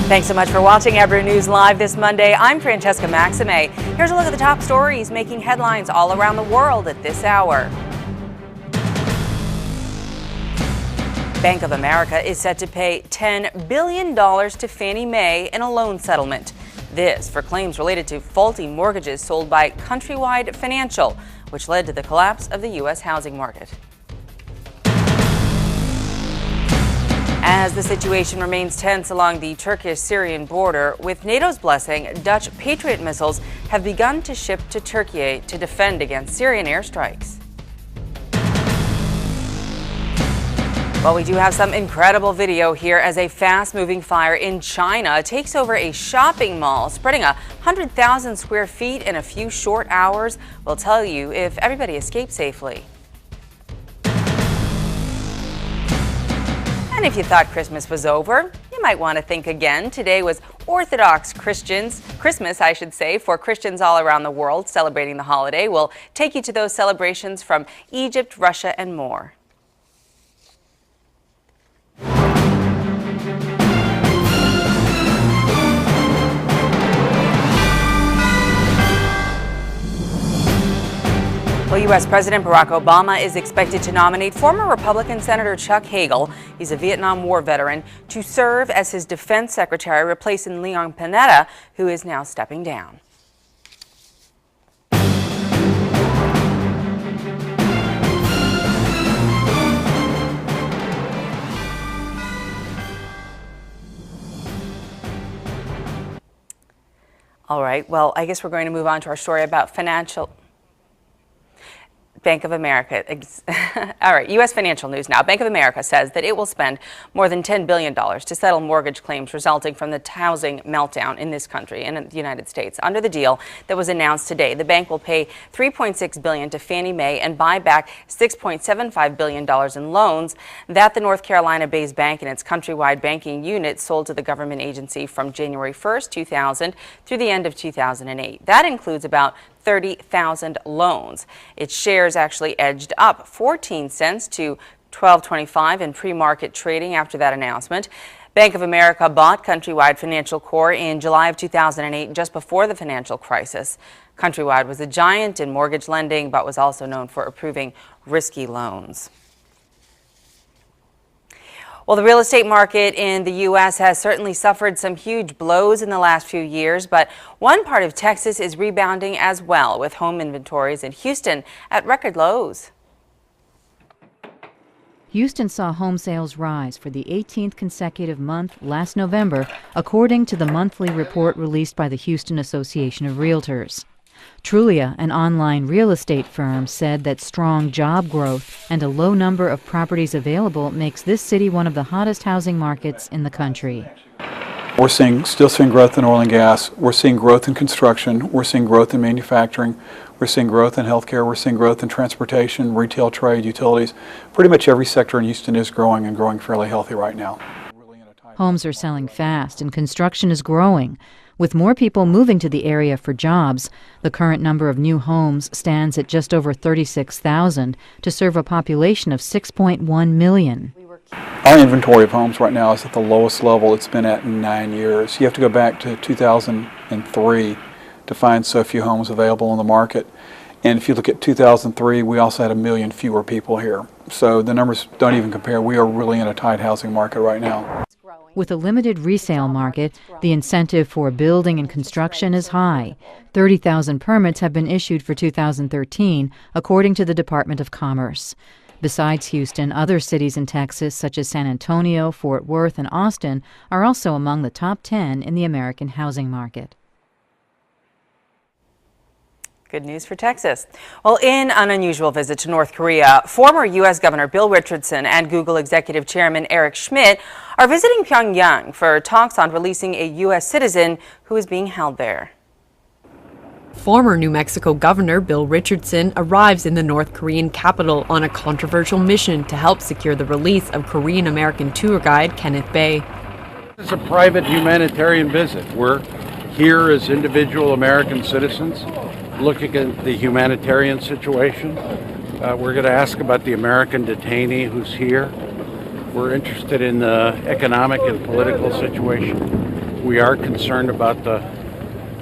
Thanks so much for watching Abra News Live this Monday. I'm Francesca Maxime. Here's a look at the top stories making headlines all around the world at this hour. Bank of America is set to pay $10 billion to Fannie Mae in a loan settlement. This for claims related to faulty mortgages sold by Countrywide Financial, which led to the collapse of the U.S. housing market. As the situation remains tense along the Turkish-Syrian border, with NATO's blessing, Dutch Patriot missiles have begun to ship to Turkey to defend against Syrian airstrikes. Well, we do have some incredible video here as a fast-moving fire in China takes over a shopping mall, spreading 100,000 square feet in a few short hours. We'll tell you if everybody escaped safely. And if you thought Christmas was over, you might want to think again. Today was Orthodox Christmas, for Christians all around the world celebrating the holiday. We'll take you to those celebrations from Egypt, Russia, and more. Well, U.S. President Barack Obama is expected to nominate former Republican Senator Chuck Hagel, he's a Vietnam War veteran, to serve as his defense secretary, replacing Leon Panetta, who is now stepping down. All right, well, I guess we're going to move on to our story about Bank of America. All right, U.S. financial news now. Bank of America says that it will spend more than $10 billion to settle mortgage claims resulting from the housing meltdown in this country and in the United States. Under the deal that was announced today, the bank will pay $3.6 billion to Fannie Mae and buy back $6.75 billion in loans that the North Carolina-based bank and its countrywide banking unit sold to the government agency from January 1st, 2000 through the end of 2008. That includes about 30,000 loans. Its shares actually edged up 14 cents to $12.25 in pre-market trading after that announcement. Bank of America bought Countrywide Financial Corp. in July of 2008, just before the financial crisis. Countrywide was a giant in mortgage lending, but was also known for approving risky loans. Well, the real estate market in the U.S. has certainly suffered some huge blows in the last few years, but one part of Texas is rebounding as well, with home inventories in Houston at record lows. Houston saw home sales rise for the 18th consecutive month last November, according to the monthly report released by the Houston Association of Realtors. Trulia, an online real estate firm, said that strong job growth and a low number of properties available makes this city one of the hottest housing markets in the country. We're still seeing growth in oil and gas. We're seeing growth in construction. We're seeing growth in manufacturing. We're seeing growth in healthcare. We're seeing growth in transportation, retail, trade, utilities. Pretty much every sector in Houston is growing and growing fairly healthy right now. Homes are selling fast and construction is growing. With more people moving to the area for jobs, the current number of new homes stands at just over 36,000 to serve a population of 6.1 million. Our inventory of homes right now is at the lowest level it's been at in 9 years. You have to go back to 2003 to find so few homes available on the market. And if you look at 2003, we also had 1 million fewer people here. So the numbers don't even compare. We are really in a tight housing market right now. With a limited resale market, the incentive for building and construction is high. 30,000 permits have been issued for 2013, according to the Department of Commerce. Besides Houston, other cities in Texas, such as San Antonio, Fort Worth, and Austin, are also among the top 10 in the American housing market. Good news for Texas. Well, in an unusual visit to North Korea, former U.S. Governor Bill Richardson and Google Executive Chairman Eric Schmidt are visiting Pyongyang for talks on releasing a U.S. citizen who is being held there. Former New Mexico Governor Bill Richardson arrives in the North Korean capital on a controversial mission to help secure the release of Korean-American tour guide Kenneth Bae. It's a private humanitarian visit. We're here as individual American citizens looking at the humanitarian situation. We're going to ask about the American detainee who's here. We're interested in the economic and political situation. We are concerned about the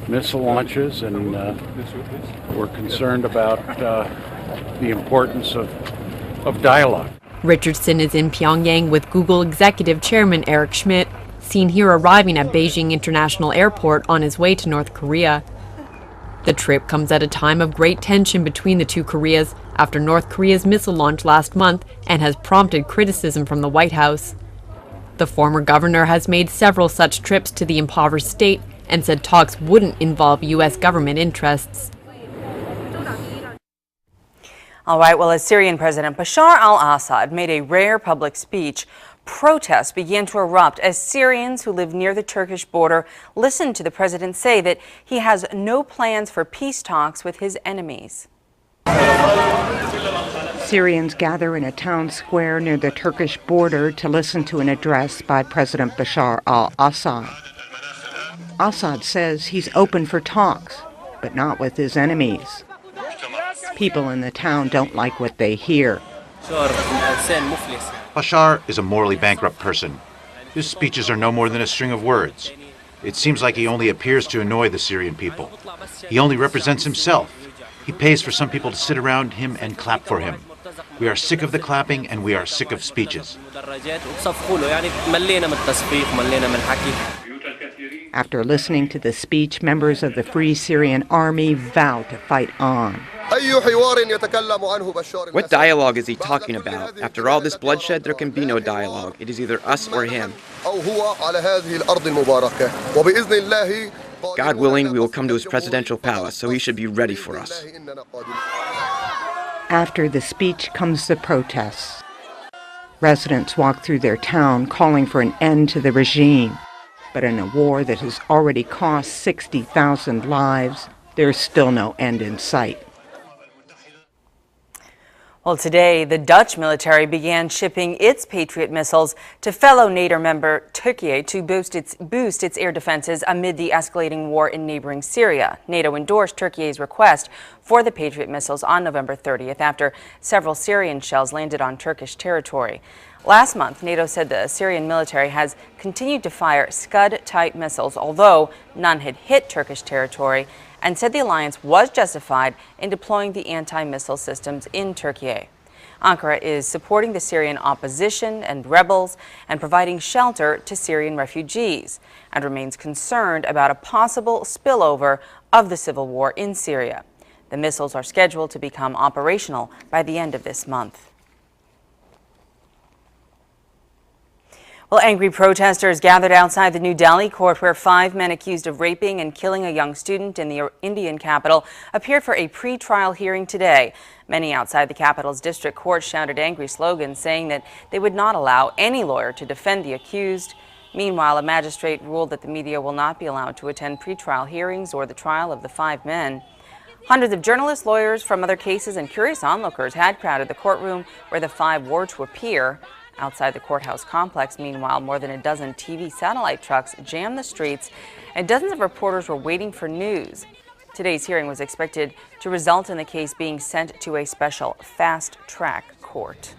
missile launches, and we're concerned about the importance of dialogue. Richardson is in Pyongyang with Google executive chairman Eric Schmidt, seen here arriving at Beijing International Airport on his way to North Korea. The trip comes at a time of great tension between the two Koreas after North Korea's missile launch last month and has prompted criticism from the White House. The former governor has made several such trips to the impoverished state and said talks wouldn't involve U.S. government interests. All right, well, as Syrian President Bashar al-Assad made a rare public speech, protests began to erupt as Syrians who live near the Turkish border listened to the president say that he has no plans for peace talks with his enemies. Syrians gather in a town square near the Turkish border to listen to an address by President Bashar al-Assad. Assad says he's open for talks, but not with his enemies. People in the town don't like what they hear. Bashar is a morally bankrupt person. His speeches are no more than a string of words. It seems like he only appears to annoy the Syrian people. He only represents himself. He pays for some people to sit around him and clap for him. We are sick of the clapping and we are sick of speeches. After listening to the speech, members of the Free Syrian Army vow to fight on. What dialogue is he talking about? After all this bloodshed, there can be no dialogue. It is either us or him. God willing, we will come to his presidential palace, so he should be ready for us. After the speech comes the protests. Residents walk through their town calling for an end to the regime. But in a war that has already cost 60,000 lives, there's still no end in sight. Well, today, the Dutch military began shipping its Patriot missiles to fellow NATO member Turkey to boost its air defenses amid the escalating war in neighboring Syria. NATO endorsed Turkey's request for the Patriot missiles on November 30th after several Syrian shells landed on Turkish territory. Last month, NATO said the Syrian military has continued to fire Scud-type missiles, although none had hit Turkish territory, and said the alliance was justified in deploying the anti-missile systems in Turkey. Ankara is supporting the Syrian opposition and rebels and providing shelter to Syrian refugees, and remains concerned about a possible spillover of the civil war in Syria. The missiles are scheduled to become operational by the end of this month. Well, angry protesters gathered outside the New Delhi court where 5 men accused of raping and killing a young student in the Indian capital appeared for a pre-trial hearing today. Many outside the capital's district court shouted angry slogans saying that they would not allow any lawyer to defend the accused. Meanwhile, a magistrate ruled that the media will not be allowed to attend pre-trial hearings or the trial of the 5 men. Hundreds of journalists, lawyers from other cases, and curious onlookers had crowded the courtroom where the 5 were to appear. Outside the courthouse complex, meanwhile, more than a dozen TV satellite trucks jammed the streets, and dozens of reporters were waiting for news. Today's hearing was expected to result in the case being sent to a special fast-track court.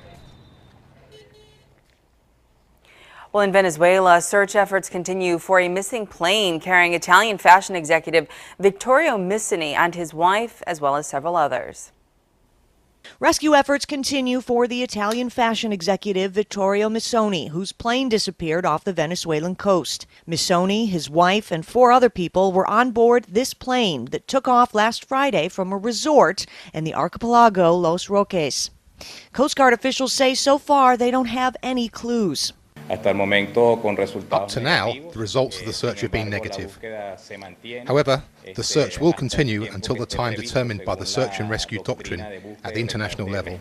Well, in Venezuela, search efforts continue for a missing plane carrying Italian fashion executive Vittorio Missoni and his wife, as well as several others. Rescue efforts continue for the Italian fashion executive Vittorio Missoni, whose plane disappeared off the Venezuelan coast. Missoni, his wife, and 4 other people were on board this plane that took off last Friday from a resort in the archipelago Los Roques. Coast Guard officials say so far they don't have any clues. Up to now, the results of the search have been negative. However, the search will continue until the time determined by the search and rescue doctrine at the international level.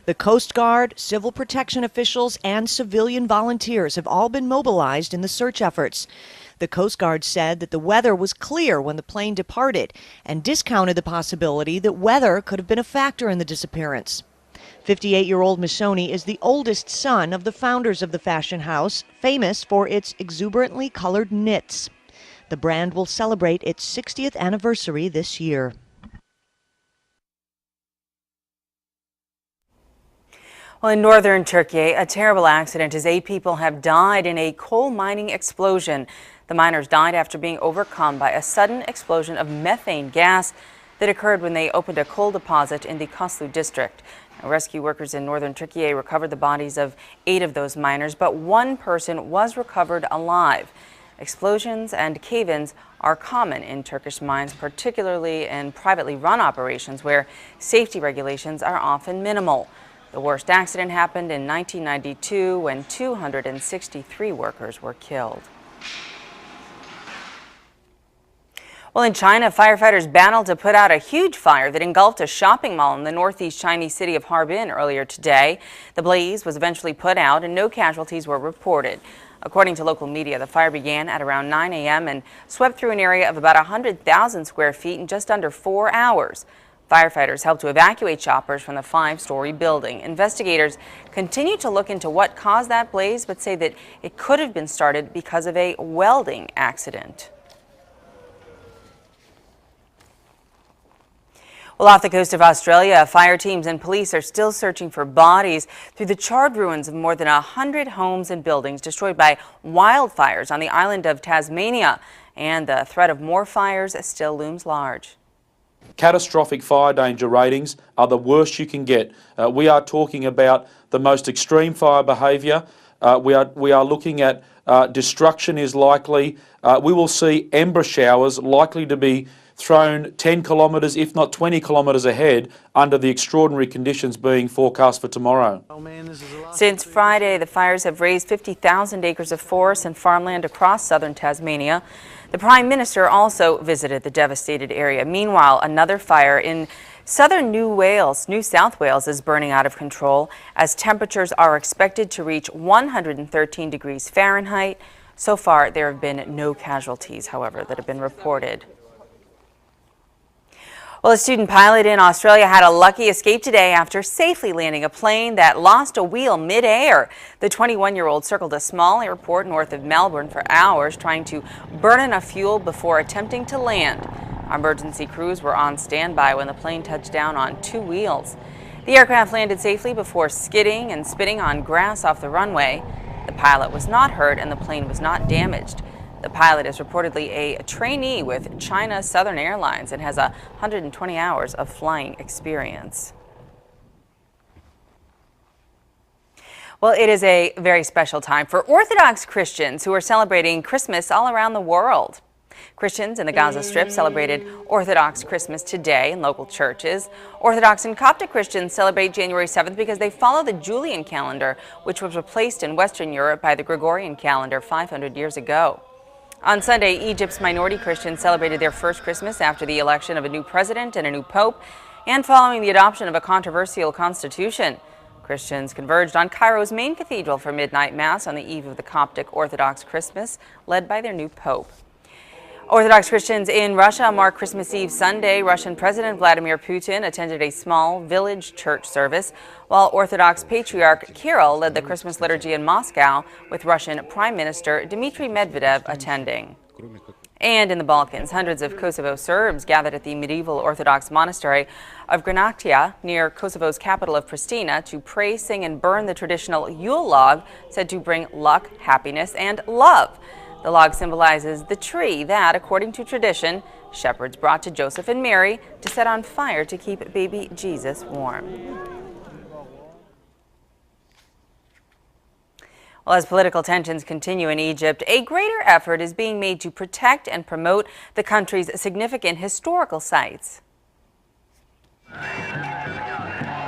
The Coast Guard, civil protection officials, and civilian volunteers have all been mobilized in the search efforts. The Coast Guard said that the weather was clear when the plane departed and discounted the possibility that weather could have been a factor in the disappearance. 58-year-old Missoni is the oldest son of the founders of the fashion house, famous for its exuberantly colored knits. The brand will celebrate its 60th anniversary this year. Well, in northern Turkey, a terrible accident as 8 people have died in a coal mining explosion. The miners died after being overcome by a sudden explosion of methane gas that occurred when they opened a coal deposit in the Kaslu district. Now, rescue workers in northern Turkey recovered the bodies of 8 of those miners, but 1 person was recovered alive. Explosions and cave-ins are common in Turkish mines, particularly in privately run operations where safety regulations are often minimal. The worst accident happened in 1992 when 263 workers were killed. Well, in China, firefighters battled to put out a huge fire that engulfed a shopping mall in the northeast Chinese city of Harbin earlier today. The blaze was eventually put out and no casualties were reported. According to local media, the fire began at around 9 a.m. and swept through an area of about 100,000 square feet in just under 4 hours. Firefighters helped to evacuate shoppers from the 5-story building. Investigators continue to look into what caused that blaze, but say that it could have been started because of a welding accident. Well, off the coast of Australia, fire teams and police are still searching for bodies through the charred ruins of more than 100 homes and buildings destroyed by wildfires on the island of Tasmania. And the threat of more fires still looms large. Catastrophic fire danger ratings are the worst you can get. We are talking about the most extreme fire behaviour. We are looking at destruction is likely. We will see ember showers likely to be thrown 10 kilometres, if not 20 kilometres ahead, under the extraordinary conditions being forecast for tomorrow. Since Friday, the fires have razed 50,000 acres of forest and farmland across southern Tasmania. The Prime Minister also visited the devastated area. Meanwhile, another fire in southern New South Wales is burning out of control as temperatures are expected to reach 113 degrees Fahrenheit. So far, there have been no casualties, however, that have been reported. Well, a student pilot in Australia had a lucky escape today after safely landing a plane that lost a wheel mid-air. The 21-year-old circled a small airport north of Melbourne for hours, trying to burn enough fuel before attempting to land. Emergency crews were on standby when the plane touched down on 2 wheels. The aircraft landed safely before skidding and spinning on grass off the runway. The pilot was not hurt and the plane was not damaged. The pilot is reportedly a trainee with China Southern Airlines and has 120 hours of flying experience. Well, it is a very special time for Orthodox Christians who are celebrating Christmas all around the world. Christians in the Gaza Strip celebrated Orthodox Christmas today in local churches. Orthodox and Coptic Christians celebrate January 7th because they follow the Julian calendar, which was replaced in Western Europe by the Gregorian calendar 500 years ago. On Sunday, Egypt's minority Christians celebrated their first Christmas after the election of a new president and a new pope, and following the adoption of a controversial constitution. Christians converged on Cairo's main cathedral for midnight mass on the eve of the Coptic Orthodox Christmas, led by their new pope. Orthodox Christians in Russia mark Christmas Eve Sunday. Russian President Vladimir Putin attended a small village church service, while Orthodox Patriarch Kirill led the Christmas liturgy in Moscow, with Russian Prime Minister Dmitry Medvedev attending. And in the Balkans, hundreds of Kosovo Serbs gathered at the medieval Orthodox monastery of Granatia near Kosovo's capital of Pristina to pray, sing, and burn the traditional Yule log said to bring luck, happiness, and love. The log symbolizes the tree that, according to tradition, shepherds brought to Joseph and Mary to set on fire to keep baby Jesus warm. Well, as political tensions continue in Egypt, a greater effort is being made to protect and promote the country's significant historical sites.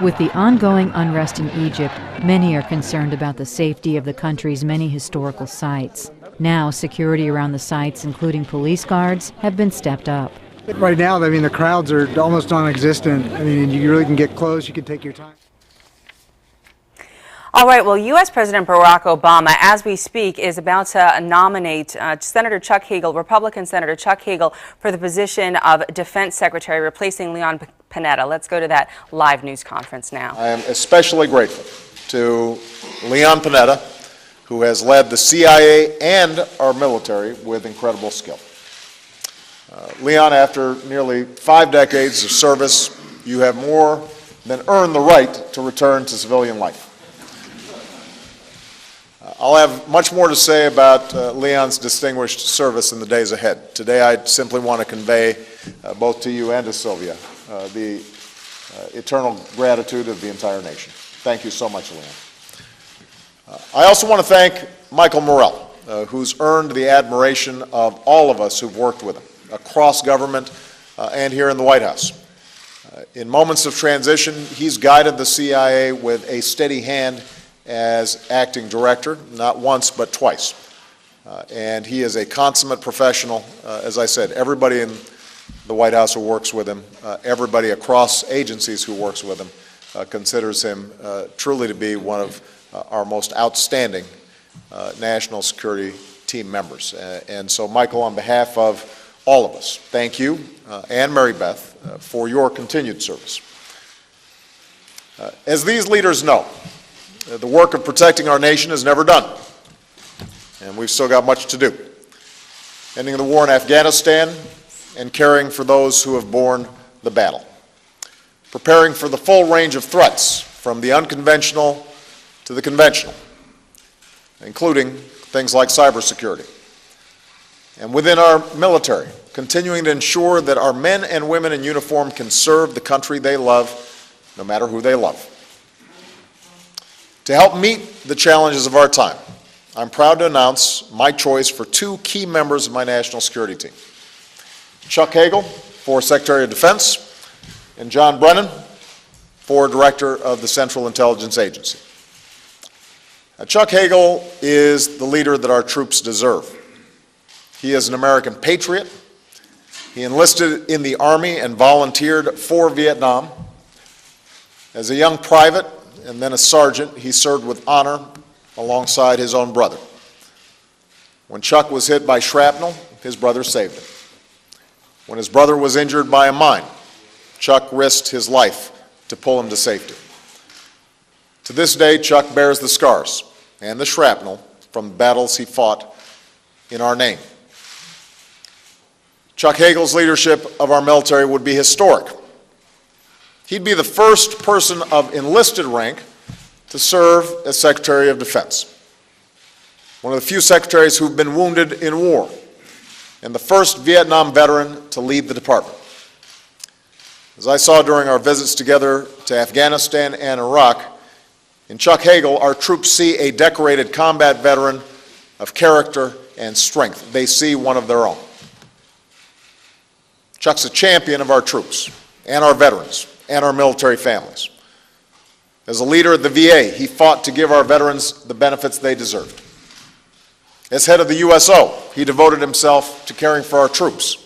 With the ongoing unrest in Egypt, many are concerned about the safety of the country's many historical sites. Now, security around the sites, including police guards, have been stepped up. Right now, I mean, the crowds are almost non-existent. I mean, you really can get close, you can take your time. All right, well, U.S. President Barack Obama, as we speak, is about to nominate Senator Chuck Hagel, Republican Senator Chuck Hagel, for the position of Defense Secretary, replacing Leon Panetta. Let's go to that live news conference now. I am especially grateful to Leon Panetta, who has led the CIA and our military with incredible skill. Leon, after nearly 5 decades of service, you have more than earned the right to return to civilian life. I'll have much more to say about Leon's distinguished service in the days ahead. Today I simply want to convey, both to you and to Sylvia, the eternal gratitude of the entire nation. Thank you so much, Leon. I also want to thank Michael Morell, who's earned the admiration of all of us who've worked with him, across government and here in the White House. In moments of transition, he's guided the CIA with a steady hand as acting director, not once but twice. And he is a consummate professional. As I said, everybody in the White House who works with him, everybody across agencies who works with him, considers him truly to be one of our most outstanding national security team members. And so, Michael, on behalf of all of us, thank you, and Mary Beth, for your continued service. As these leaders know, the work of protecting our nation is never done, and we've still got much to do. Ending the war in Afghanistan and caring for those who have borne the battle. Preparing for the full range of threats, from the unconventional to the conventional, including things like cybersecurity. And within our military, continuing to ensure that our men and women in uniform can serve the country they love, no matter who they love. To help meet the challenges of our time, I'm proud to announce my choice for two key members of my national security team. Chuck Hagel for Secretary of Defense, and John Brennan for Director of the Central Intelligence Agency. Now, Chuck Hagel is the leader that our troops deserve. He is an American patriot. He enlisted in the Army and volunteered for Vietnam. As a young private and then a sergeant, he served with honor alongside his own brother. When Chuck was hit by shrapnel, his brother saved him. When his brother was injured by a mine, Chuck risked his life to pull him to safety. To this day, Chuck bears the scars and the shrapnel from the battles he fought in our name. Chuck Hagel's leadership of our military would be historic. He'd be the first person of enlisted rank to serve as Secretary of Defense. One of the few secretaries who've been wounded in war, and the first Vietnam veteran to lead the department. As I saw during our visits together to Afghanistan and Iraq, in Chuck Hagel, our troops see a decorated combat veteran of character and strength. They see one of their own. Chuck's a champion of our troops and our veterans and our military families. As a leader of the VA, he fought to give our veterans the benefits they deserved. As head of the USO, he devoted himself to caring for our troops.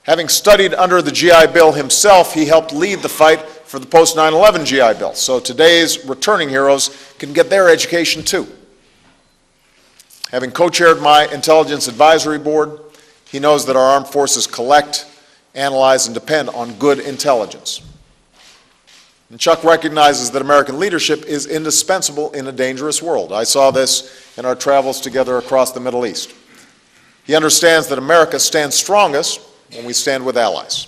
Having studied under the GI Bill himself, he helped lead the fight for the post-9/11 GI Bill, so today's returning heroes can get their education too. Having co-chaired my Intelligence Advisory Board, he knows that our armed forces collect, analyze, and depend on good intelligence. And Chuck recognizes that American leadership is indispensable in a dangerous world. I saw this in our travels together across the Middle East. He understands that America stands strongest when we stand with allies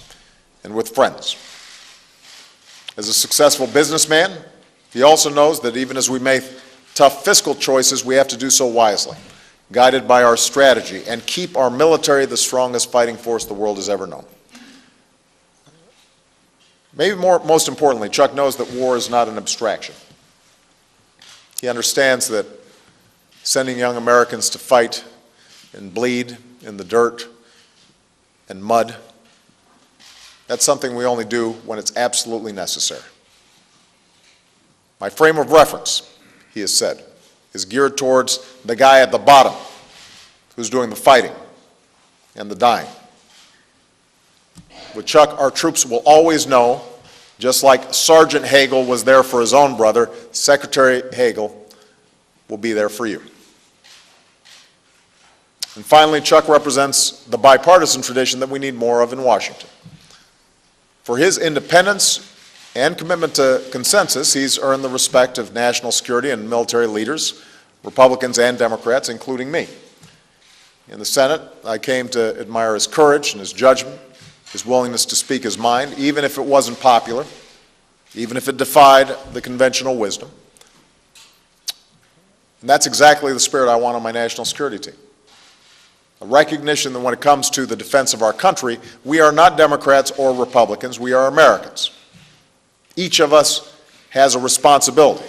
and with friends. As a successful businessman, he also knows that even as we make tough fiscal choices, we have to do so wisely, guided by our strategy, and keep our military the strongest fighting force the world has ever known. Maybe most importantly, Chuck knows that war is not an abstraction. He understands that sending young Americans to fight and bleed in the dirt and mud, that's something we only do when it's absolutely necessary. My frame of reference, he has said, is geared towards the guy at the bottom who's doing the fighting and the dying. With Chuck, our troops will always know, just like Sergeant Hagel was there for his own brother, Secretary Hagel will be there for you. And finally, Chuck represents the bipartisan tradition that we need more of in Washington. For his independence and commitment to consensus, he's earned the respect of national security and military leaders, Republicans and Democrats, including me. In the Senate, I came to admire his courage and his judgment, his willingness to speak his mind, even if it wasn't popular, even if it defied the conventional wisdom. And that's exactly the spirit I want on my national security team. A recognition that when it comes to the defense of our country, we are not Democrats or Republicans, we are Americans. Each of us has a responsibility,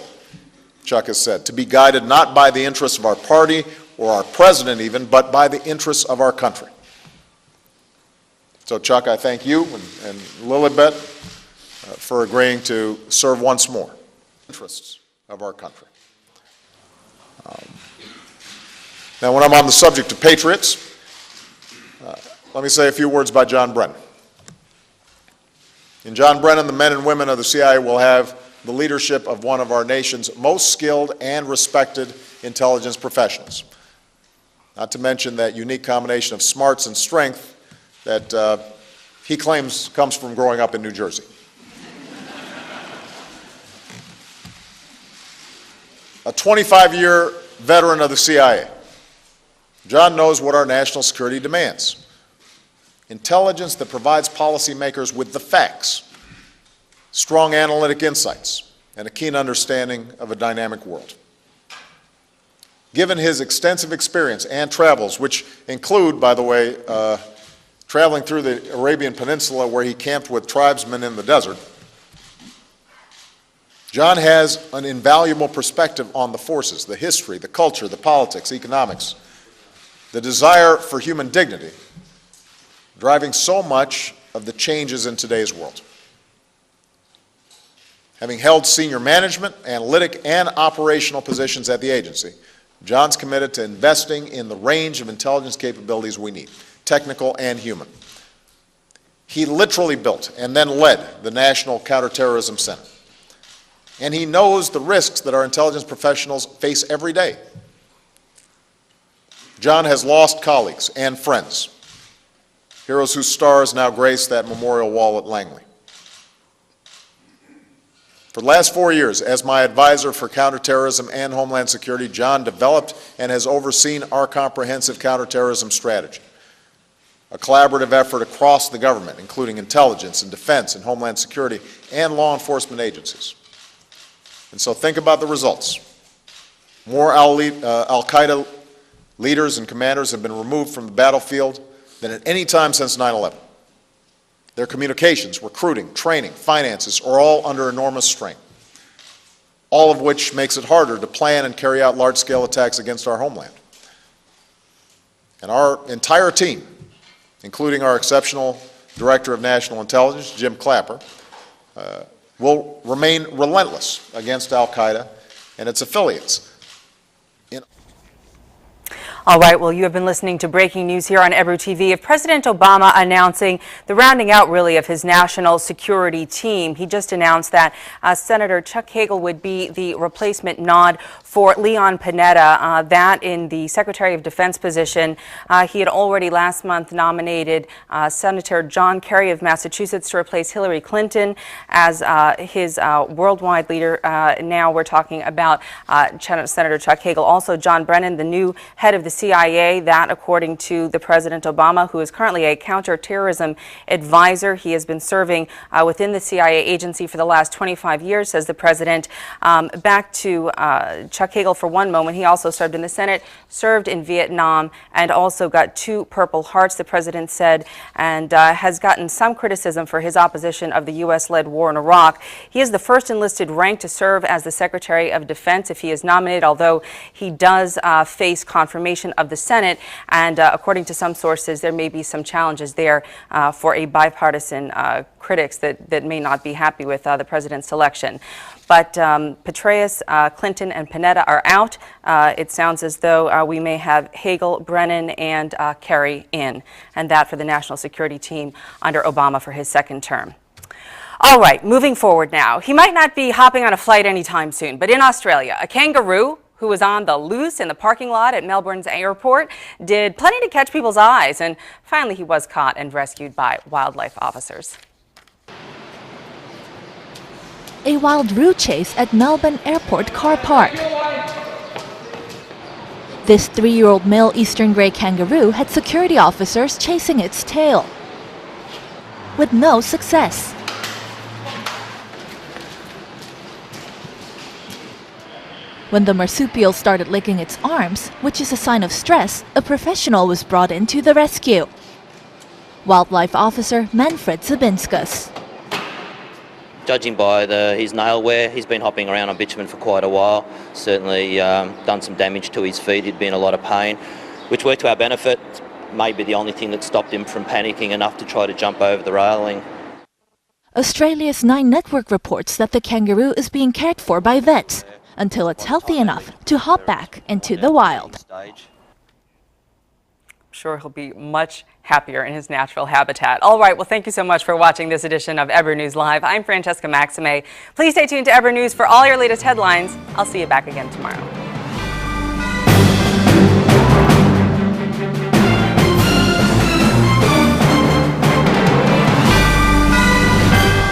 Chuck has said, to be guided not by the interests of our party or our president even, but by the interests of our country. So Chuck, I thank you and Lilibet for agreeing to serve once more the interests of our country. Now, when I'm on the subject of patriots, let me say a few words about John Brennan. In John Brennan, the men and women of the CIA will have the leadership of one of our nation's most skilled and respected intelligence professionals. Not to mention that unique combination of smarts and strength that he claims comes from growing up in New Jersey. A 25-year veteran of the CIA, John knows what our national security demands. Intelligence that provides policymakers with the facts, strong analytic insights, and a keen understanding of a dynamic world. Given his extensive experience and travels, which include, by the way, traveling through the Arabian Peninsula where he camped with tribesmen in the desert, John has an invaluable perspective on the forces, the history, the culture, the politics, economics, the desire for human dignity, driving so much of the changes in today's world. Having held senior management, analytic, and operational positions at the agency, John's committed to investing in the range of intelligence capabilities we need, technical and human. He literally built and then led the National Counterterrorism Center. And he knows the risks that our intelligence professionals face every day. John has lost colleagues and friends, heroes whose stars now grace that memorial wall at Langley. For the last 4 years, as my advisor for counterterrorism and homeland security, John developed and has overseen our comprehensive counterterrorism strategy, a collaborative effort across the government, including intelligence and defense and homeland security and law enforcement agencies. And so think about the results. More Al-Qaeda leaders and commanders have been removed from the battlefield than at any time since 9/11. Their communications, recruiting, training, finances are all under enormous strain, all of which makes it harder to plan and carry out large-scale attacks against our homeland. And our entire team, including our exceptional Director of National Intelligence, Jim Clapper, will remain relentless against Al-Qaeda and its affiliates. All right, well, you have been listening to breaking news here on Ebru TV of President Obama announcing the rounding out, really, of his national security team. He just announced that Senator Chuck Hagel would be the replacement nod for Leon Panetta, that in the Secretary of Defense position. He had already last month nominated Senator John Kerry of Massachusetts to replace Hillary Clinton as his worldwide leader. Now we're talking about Senator Chuck Hagel. Also, John Brennan, the new head of the CIA, that according to the President Obama, who is currently a counterterrorism advisor. He has been serving within the CIA agency for the last 25 years, says the President. Back to Chuck Hagel for one moment. He also served in the Senate, served in Vietnam, and also got 2 Purple Hearts, the President said, and has gotten some criticism for his opposition of the U.S.-led war in Iraq. He is the first enlisted rank to serve as the Secretary of Defense if he is nominated, although he does face confirmation of the Senate, and according to some sources, there may be some challenges there for a bipartisan critics that may not be happy with the president's selection. But Petraeus, Clinton, and Panetta are out. It sounds as though we may have Hagel, Brennan, and Kerry in, and that for the national security team under Obama for his second term. All right, moving forward now. He might not be hopping on a flight anytime soon, but in Australia, a kangaroo who was on the loose in the parking lot at Melbourne's airport did plenty to catch people's eyes, and finally he was caught and rescued by wildlife officers. A wild route chase at Melbourne Airport car park. This 3-year-old male eastern grey kangaroo had security officers chasing its tail, with no success. When the marsupial started licking its arms, which is a sign of stress, a professional was brought in to the rescue. Wildlife Officer Manfred Zabinskas. Judging by his nail wear, he's been hopping around on bitumen for quite a while. Certainly done some damage to his feet. He'd been in a lot of pain, which worked to our benefit. Maybe the only thing that stopped him from panicking enough to try to jump over the railing. Australia's Nine Network reports that the kangaroo is being cared for by vets until it's healthy enough to hop back into the wild. I'm sure he'll be much happier in his natural habitat. All right, well, thank you so much for watching this edition of Ever News Live. I'm Francesca Maxime. Please stay tuned to Ever News for all your latest headlines. I'll see you back again tomorrow.